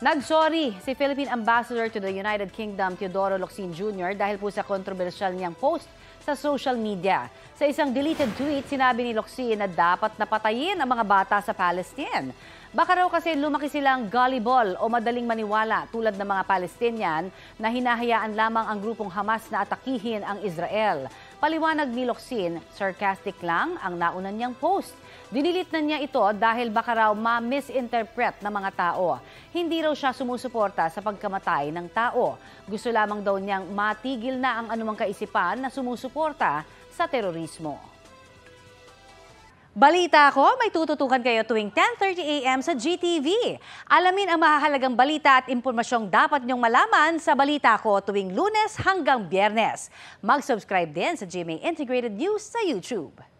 Nagsorry si Philippine Ambassador to the United Kingdom, Teodoro Locsin Jr. dahil po sa kontrobersyal niyang post sa social media. Sa isang deleted tweet, sinabi ni Locsin na dapat napatayin ang mga bata sa Palestine. Baka raw kasi lumaki silang gullible o madaling maniwala tulad ng mga Palestinian na hinahayaan lamang ang grupong Hamas na atakihin ang Israel. Paliwanag ni Locsin, sarcastic lang ang nauna niyang post. Dinilit na niya ito dahil baka raw ma-misinterpret ng mga tao. Hindi raw siya sumusuporta sa pagkamatay ng tao. Gusto lamang daw niyang matigil na ang anumang kaisipan na sumusuporta sa terorismo. Balita ko, may tututukan kayo tuwing 10:30 a.m. sa GTV. Alamin ang mahahalagang balita at impormasyong dapat niyong malaman sa Balita Ko tuwing Lunes hanggang Biyernes. Mag-subscribe din sa GMA Integrated News sa YouTube.